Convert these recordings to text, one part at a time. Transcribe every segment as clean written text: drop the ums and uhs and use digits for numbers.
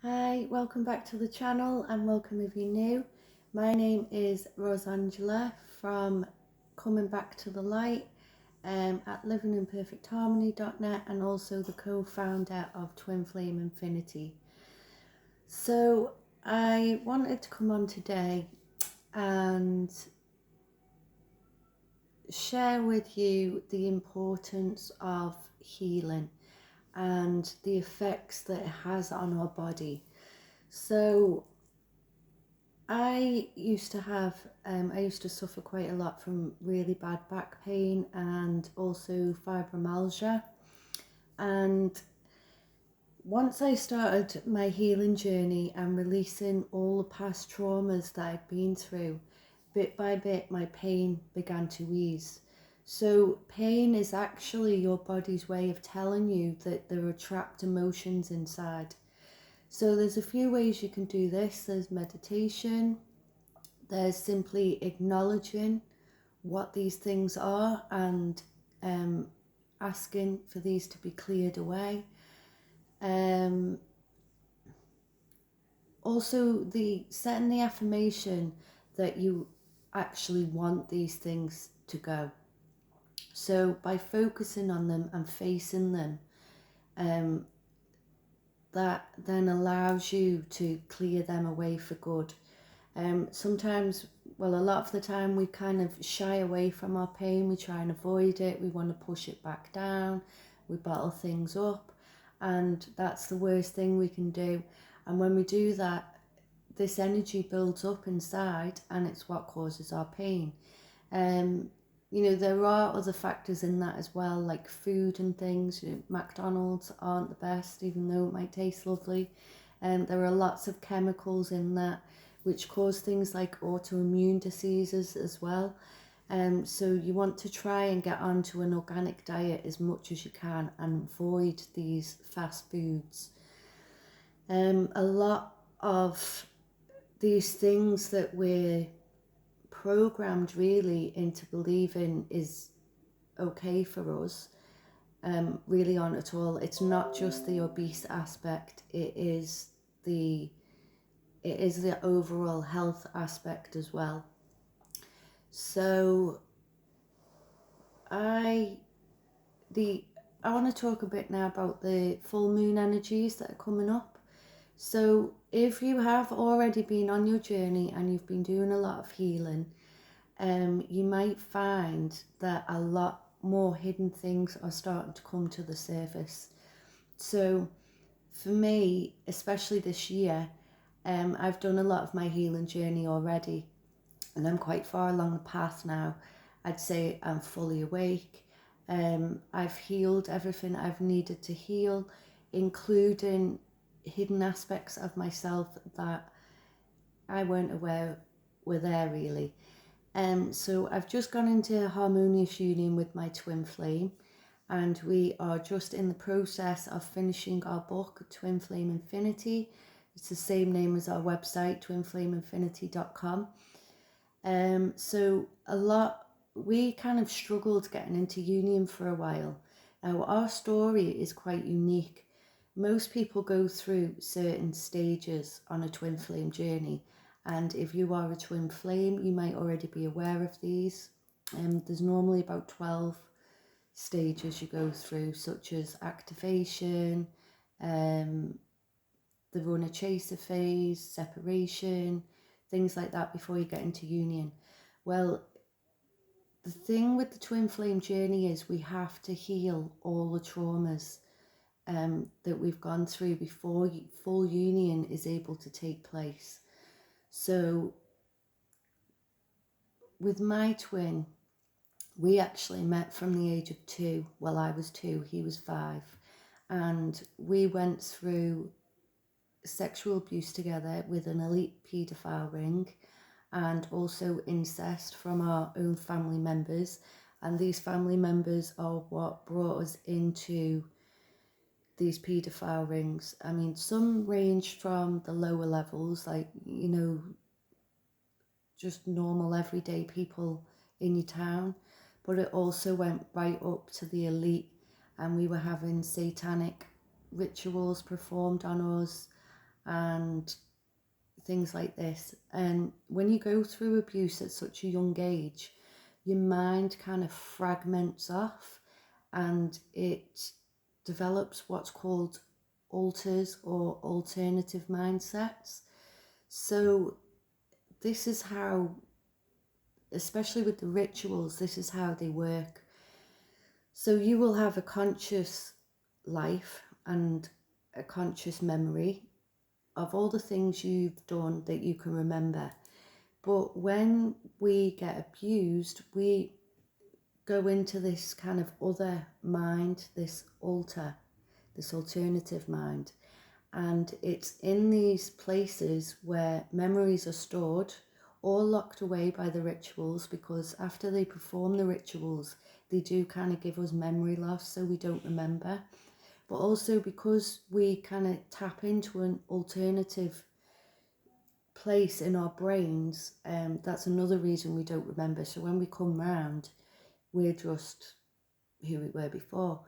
Hi, welcome back to the channel and welcome if you're new. My name is Rosangela from Coming Back to the Light at livinginperfectharmony.net and also the co-founder of Twin Flame Infinity. So I wanted to come on today and share with you the importance of healing and the effects that it has on our body. So I used to suffer quite a lot from really bad back pain and also fibromyalgia. And once I started my healing journey and releasing all the past traumas that I'd been through, bit by bit my pain began to ease. So pain is actually your body's way of telling you that there are trapped emotions inside. So there's a few ways you can do this. There's meditation, there's simply acknowledging what these things are and asking for these to be cleared away. Also, setting the affirmation that you actually want these things to go. So by focusing on them and facing them, that then allows you to clear them away for good. Sometimes, well, a lot of the time we kind of shy away from our pain. We try and avoid it. We want to push it back down. We bottle things up, and that's the worst thing we can do. And when we do that, this energy builds up inside, and it's what causes our pain. There are other factors in that as well, like food and things. McDonald's aren't the best, even though it might taste lovely. There are lots of chemicals in that which cause things like autoimmune diseases as well. So you want to try and get onto an organic diet as much as you can and avoid these fast foods. A lot of these things that we're programmed really into believing is okay for us really aren't at all. It's not just the obese aspect, it is the overall health aspect as well. So I want to talk a bit now about the full moon energies that are coming up. So if you have already been on your journey and you've been doing a lot of healing, you might find that a lot more hidden things are starting to come to the surface. So for me, especially this year, I've done a lot of my healing journey already, and I'm quite far along the path now. I'd say I'm fully awake. I've healed everything I've needed to heal, including hidden aspects of myself that I weren't aware were there really. So I've just gone into harmonious union with my twin flame, and we are just in the process of finishing our book, Twin Flame Infinity. It's the same name as our website, twinflameinfinity.com. So we kind of struggled getting into union for a while. Now our story is quite unique. Most people go through certain stages on a twin flame journey, and if you are a twin flame, you might already be aware of these. There's normally about 12 stages you go through, such as activation, the runner chaser phase, separation, things like that before you get into union. Well, the thing with the twin flame journey is we have to heal all the traumas that we've gone through before full union is able to take place. So with my twin, we actually met from the age of 2. Well, I was 2, he was 5. And we went through sexual abuse together with an elite paedophile ring, and also incest from our own family members. And these family members are what brought us into these paedophile rings. I mean, some ranged from the lower levels, like, just normal everyday people in your town, but it also went right up to the elite, and we were having satanic rituals performed on us, and things like this. And when you go through abuse at such a young age, your mind kind of fragments off and it develops what's called alters or alternative mindsets. So this is how, especially with the rituals, this is how they work. So you will have a conscious life and a conscious memory of all the things you've done that you can remember. But when we get abused, we go into this kind of other mind, this alternative mind. And it's in these places where memories are stored or locked away by the rituals, because after they perform the rituals, they do kind of give us memory loss, so we don't remember. But also because we kind of tap into an alternative place in our brains, that's another reason we don't remember. So when we come round, we're just who we were before.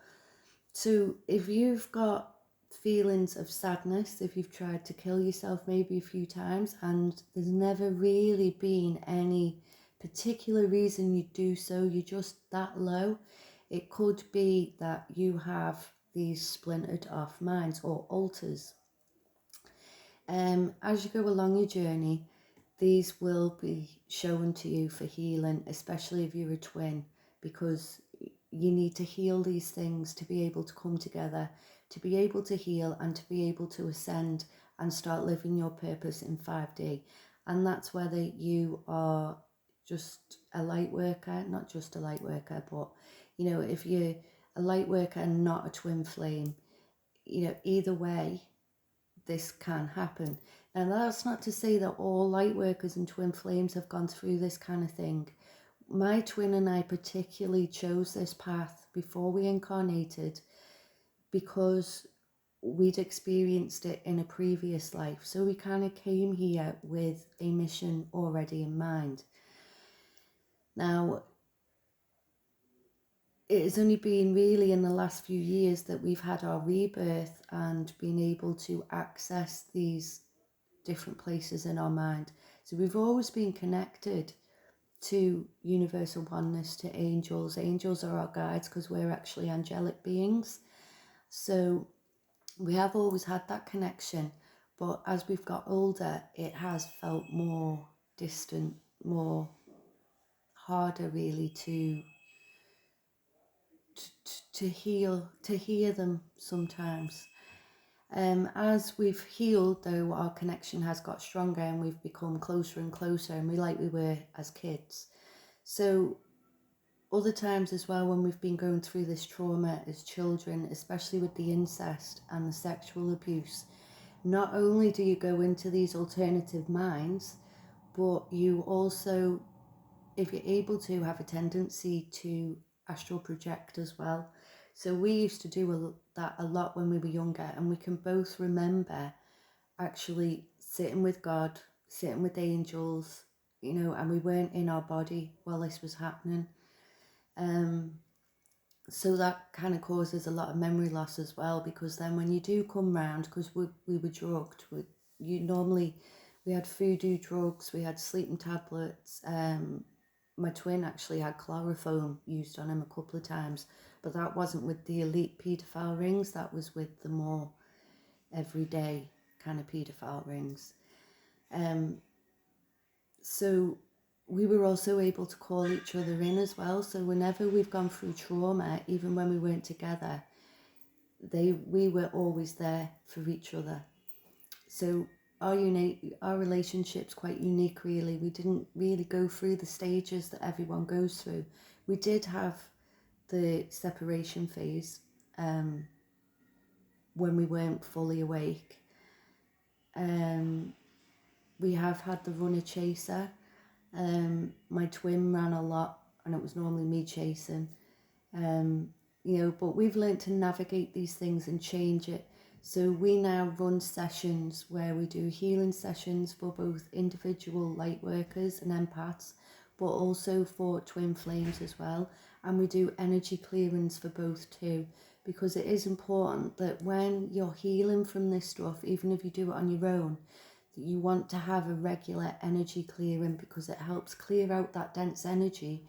So if you've got feelings of sadness, if you've tried to kill yourself maybe a few times and there's never really been any particular reason you do so, you're just that low, it could be that you have these splintered off minds or alters. As you go along your journey, these will be shown to you for healing, especially if you're a twin, because you need to heal these things to be able to come together, to be able to heal and to be able to ascend and start living your purpose in 5D. And that's whether you are just a light worker, not just a light worker, but if you're a light worker and not a twin flame, either way, this can happen. And that's not to say that all light workers and twin flames have gone through this kind of thing. My twin and I particularly chose this path before we incarnated because we'd experienced it in a previous life. So we kind of came here with a mission already in mind. Now, it has only been really in the last few years that we've had our rebirth and been able to access these different places in our mind. So we've always been connected to universal oneness, to angels. Angels are our guides because we're actually angelic beings. So we have always had that connection, but as we've got older, it has felt more distant, more harder really to hear them sometimes. As we've healed, though, our connection has got stronger and we've become closer and closer, and like we were as kids. So other times as well, when we've been going through this trauma as children, especially with the incest and the sexual abuse, not only do you go into these alternative minds, but you also, if you're able to, have a tendency to astral project as well. So we used to do that a lot when we were younger, and we can both remember actually sitting with God, sitting with angels, and we weren't in our body while this was happening. So that kind of causes a lot of memory loss as well, because then when you do come round, because we were drugged, we had voodoo drugs, we had sleeping tablets. My twin actually had chloroform used on him a couple of times, but that wasn't with the elite paedophile rings, that was with the more everyday kind of paedophile rings. So we were also able to call each other in as well. So whenever we've gone through trauma, even when we weren't together, we were always there for each other. So our relationship's quite unique, really. We didn't really go through the stages that everyone goes through. We did have the separation phase when we weren't fully awake. We have had the runner chaser. My twin ran a lot and it was normally me chasing. But we've learned to navigate these things and change it. So we now run sessions where we do healing sessions for both individual light workers and empaths, but also for twin flames as well. And we do energy clearance for both too, because it is important that when you're healing from this stuff, even if you do it on your own, that you want to have a regular energy clearing, because it helps clear out that dense energy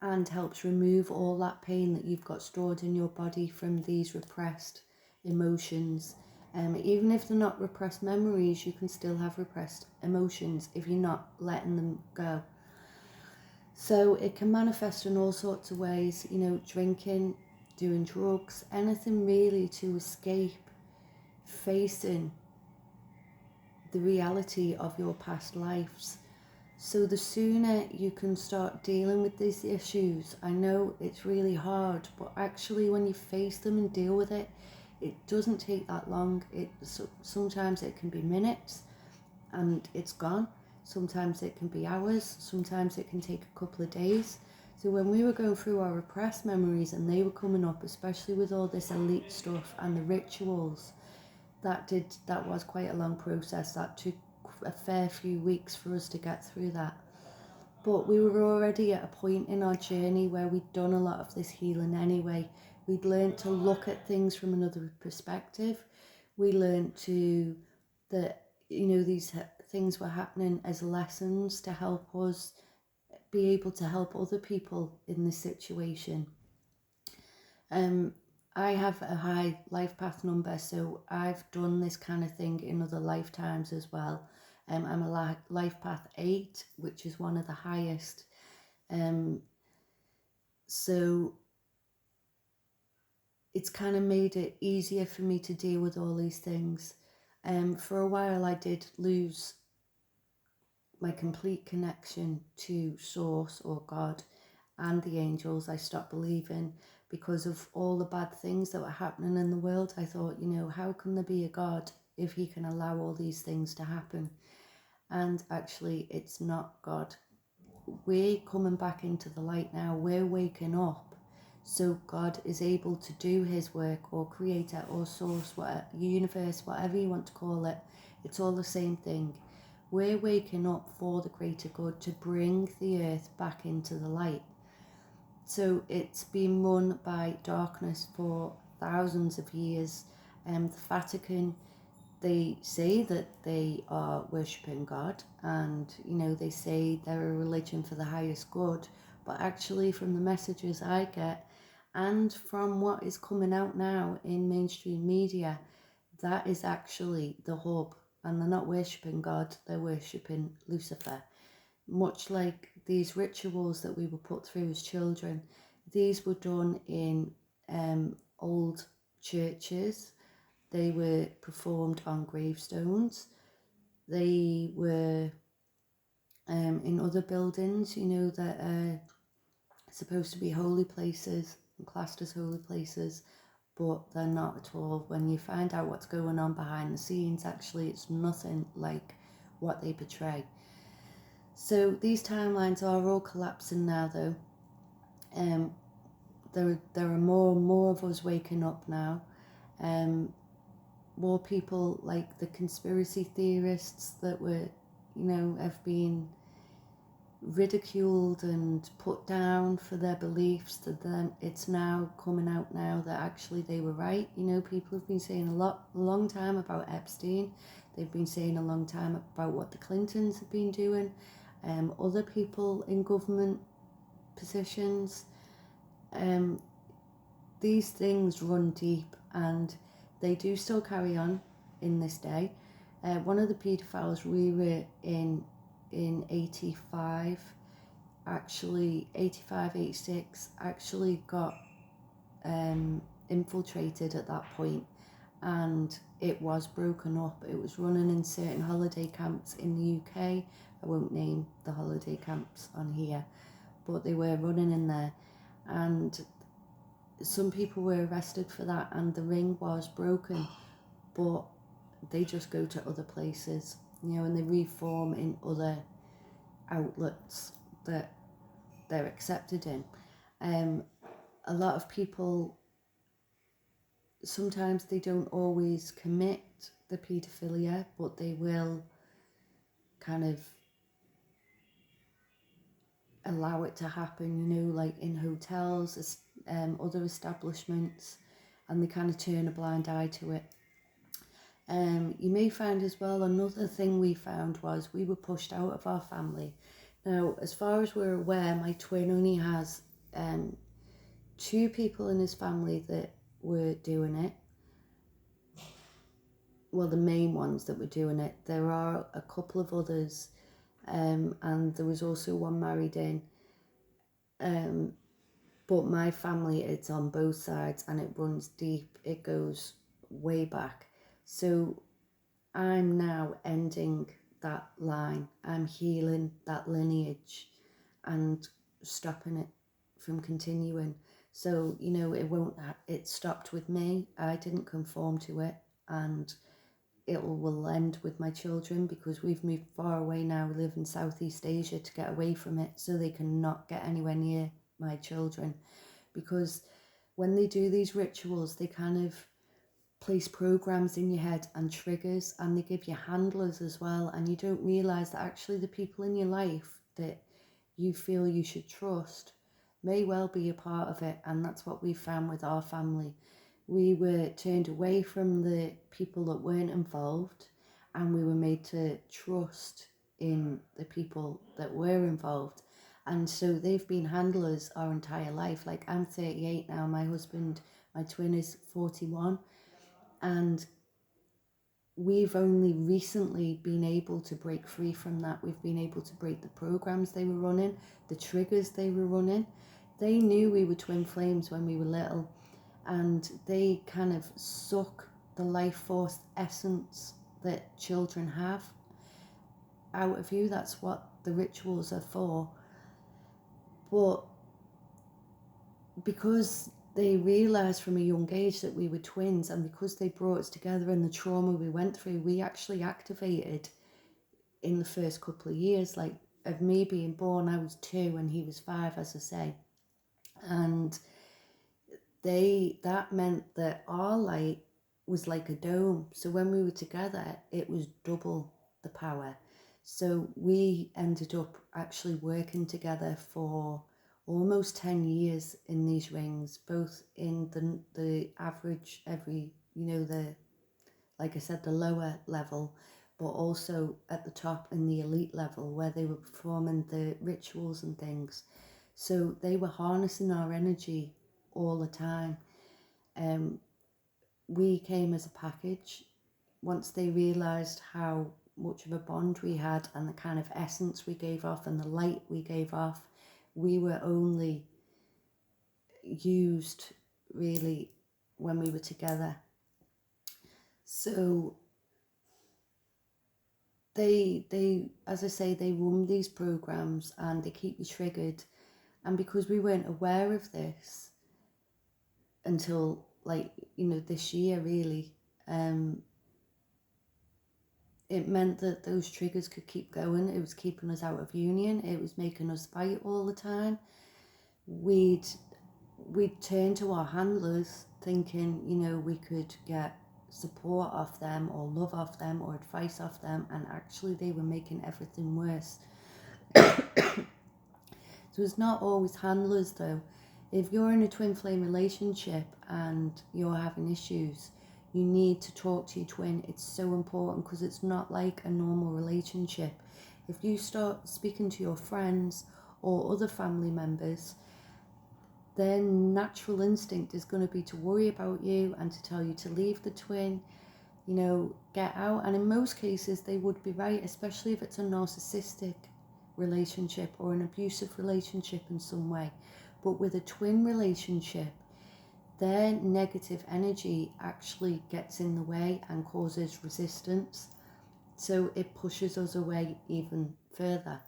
and helps remove all that pain that you've got stored in your body from these repressed emotions. Even if they're not repressed memories, you can still have repressed emotions if you're not letting them go. So it can manifest in all sorts of ways, drinking, doing drugs, anything really to escape facing the reality of your past lives. So the sooner you can start dealing with these issues, I know it's really hard, but actually when you face them and deal with it, it doesn't take that long. Sometimes it can be minutes and it's gone. Sometimes it can be hours. Sometimes it can take a couple of days. So when we were going through our repressed memories and they were coming up, especially with all this elite stuff and the rituals, that was quite a long process. That took a fair few weeks for us to get through that. But we were already at a point in our journey where we'd done a lot of this healing anyway. We'd learned to look at things from another perspective. We learned that these things were happening as lessons to help us be able to help other people in this situation. I have a high life path number, so I've done this kind of thing in other lifetimes as well. I'm a life path 8, which is one of the highest. So it's kind of made it easier for me to deal with all these things. For a while I did lose my complete connection to Source or God and the angels. I stopped believing because of all the bad things that were happening in the world. I thought, how can there be a God if he can allow all these things to happen? And actually, it's not God. We're coming back into the light now. We're waking up. So God is able to do his work, or creator or source, whatever, universe, whatever you want to call it. It's all the same thing. We're waking up for the greater good to bring the earth back into the light. So it's been run by darkness for thousands of years. The Vatican, they say that they are worshipping God, and they say they're a religion for the highest good, but actually from the messages I get and from what is coming out now in mainstream media, that is actually the hub, and they're not worshipping God, they're worshipping Lucifer. Much like these rituals that we were put through as children, these were done in old churches. They were performed on gravestones. They were in other buildings, that are supposed to be holy places and classed as holy places, but they're not at all. When you find out what's going on behind the scenes, actually, it's nothing like what they portray. So these timelines are all collapsing now, though. There are more and more of us waking up now. More people like the conspiracy theorists that were, have been ridiculed and put down for their beliefs, that then it's now coming out now that actually they were right. People have been saying a long time about Epstein. They've been saying a long time about what the Clintons have been doing. Other people in government positions. These things run deep, and they do still carry on in this day. One of the paedophiles we were in 85, actually 85, 86, actually got infiltrated at that point, and it was broken up. It was running in certain holiday camps in the UK. I won't name the holiday camps on here, but they were running in there, and some people were arrested for that, and the ring was broken, but they just go to other places, and they reform in other outlets that they're accepted in. A lot of people, sometimes they don't always commit the paedophilia, but they will kind of allow it to happen, like in hotels, other establishments. and they kind of turn a blind eye to it. You may find as well, another thing we found was we were pushed out of our family. Now, as far as we're aware, my twin only has 2 people in his family that were doing it. Well, the main ones that were doing it. There are a couple of others, and there was also one married in. But my family, it's on both sides and it runs deep. It goes way back. So I'm now ending that line. I'm healing that lineage and stopping it from continuing. So, you know, it stopped with me. I didn't conform to it, and it will end with my children because we've moved far away now. We live in Southeast Asia to get away from it so they can not get anywhere near my children. Because when they do these rituals, they kind of place programs in your head and triggers, and they give you handlers as well, and you don't realize that actually the people in your life that you feel you should trust may well be a part of it. And that's what we found with our family. We were turned away from the people that weren't involved, and we were made to trust in the people that were involved. And so they've been handlers our entire life. Like, I'm 38 now, my husband, my twin, is 41, and we've only recently been able to break free from that. We've been able to break the programs they were running, the triggers they were running. They knew we were twin flames when we were little, and they kind of suck the life force essence that children have out of you. That's what the rituals are for. But because they realised from a young age that we were twins, and because they brought us together and the trauma we went through, we actually activated in the first couple of years. Like, of me being born, I was 2 and he was 5, as I say. And that meant that our light was like a dome. So when we were together, it was double the power. So we ended up actually working together for almost 10 years in these rings, both in the average, like I said, the lower level, but also at the top in the elite level where they were performing the rituals and things. So they were harnessing our energy all the time. We came as a package. Once they realised how much of a bond we had and the kind of essence we gave off and the light we gave off, we were only used really when we were together. So they as I say, they run these programs and they keep you triggered. And because we weren't aware of this until, like, this year really, it meant that those triggers could keep going. It was keeping us out of union. It was making us fight all the time. We'd turn to our handlers thinking, we could get support off them or love off them or advice off them, and actually they were making everything worse. So it's not always handlers though. If you're in a twin flame relationship and you're having issues, you need to talk to your twin. It's so important because it's not like a normal relationship. If you start speaking to your friends or other family members, their natural instinct is going to be to worry about you and to tell you to leave the twin, get out. And in most cases, they would be right, especially if it's a narcissistic relationship or an abusive relationship in some way. But with a twin relationship, their negative energy actually gets in the way and causes resistance. So it pushes us away even further.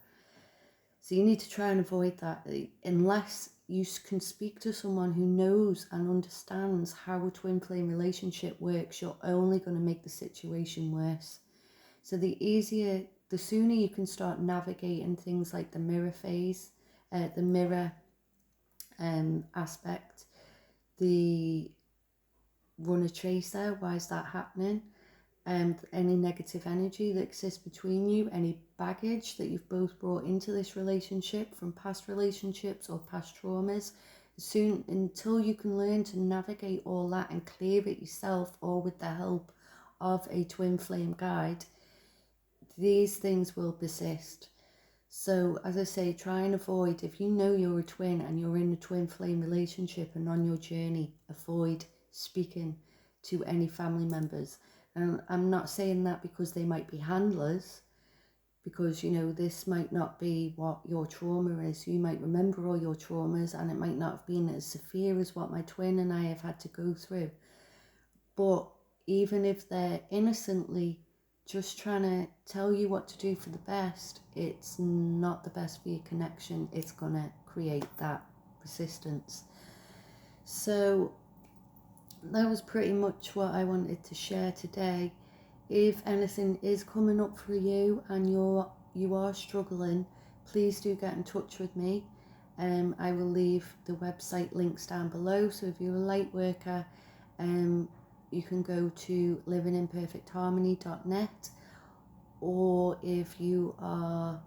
So you need to try and avoid that. Unless you can speak to someone who knows and understands how a twin flame relationship works, you're only going to make the situation worse. So the sooner you can start navigating things like the mirror phase, the mirror aspect, the runner chaser, why is that happening? Any negative energy that exists between you, any baggage that you've both brought into this relationship from past relationships or past traumas, Soon, until you can learn to navigate all that and clear it yourself, or with the help of a twin flame guide, these things will persist. So as I say, try and avoid, if you know you're a twin and you're in a twin flame relationship and on your journey, avoid speaking to any family members. And I'm not saying that because they might be handlers, because, you know, this might not be what your trauma is. You might remember all your traumas and it might not have been as severe as what my twin and I have had to go through. But even if they're innocently just trying to tell you what to do for the best, it's not the best for your connection. It's going to create that resistance. So that was pretty much what I wanted to share today. If anything is coming up for you and you are struggling, please do get in touch with me. I will leave the website links down below. So if you're a light worker, you can go to livinginperfectharmony.net, or if you are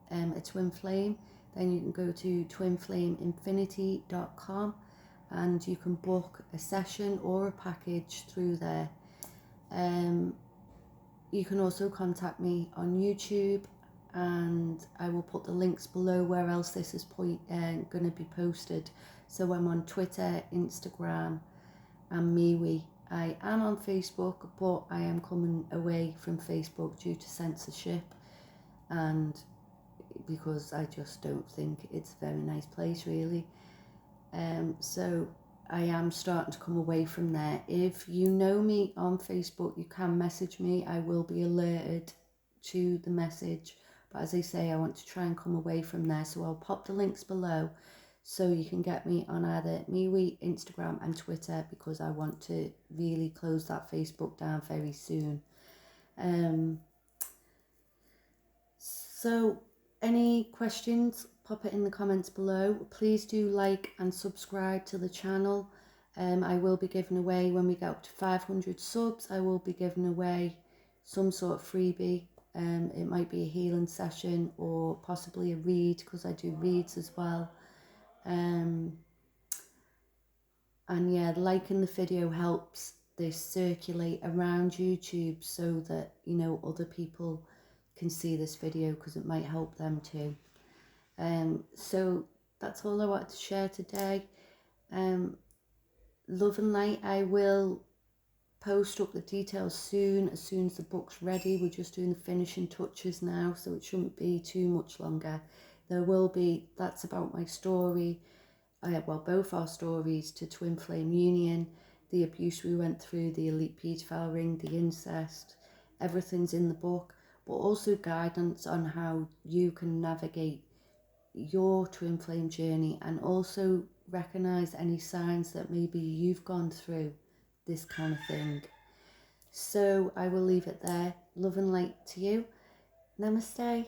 a twin flame, then you can go to twinflameinfinity.com and you can book a session or a package through there. You can also contact me on YouTube, and I will put the links below where else this is going to be posted. So I'm on Twitter, Instagram and Mewe. I am on Facebook, but I am coming away from Facebook due to censorship, and because I just don't think it's a very nice place really. So I am starting to come away from there. If you know me on Facebook, you can message me. I will be alerted to the message. But as I say, I want to try and come away from there. So I'll pop the links below so you can get me on either Mewe, Instagram and Twitter, because I want to really close that Facebook down very soon. So any questions, pop it in the comments below. Please do like and subscribe to the channel. I will be giving away, when we get up to 500 subs, I will be giving away some sort of freebie. It might be a healing session or possibly a read, because I do reads as well. And yeah, liking the video helps this circulate around YouTube so that, you know, other people can see this video, because it might help them too. So that's all I wanted to share today. Love and light. I will post up the details soon, as soon as the book's ready. We're just doing the finishing touches now, so it shouldn't be too much longer. There will be, that's about my story, well, both our stories to twin flame union, the abuse we went through, the elite paedophile ring, the incest, everything's in the book, but also guidance on how you can navigate your twin flame journey, and also recognize any signs that maybe you've gone through this kind of thing. So I will leave it there. Love and light to you. Namaste.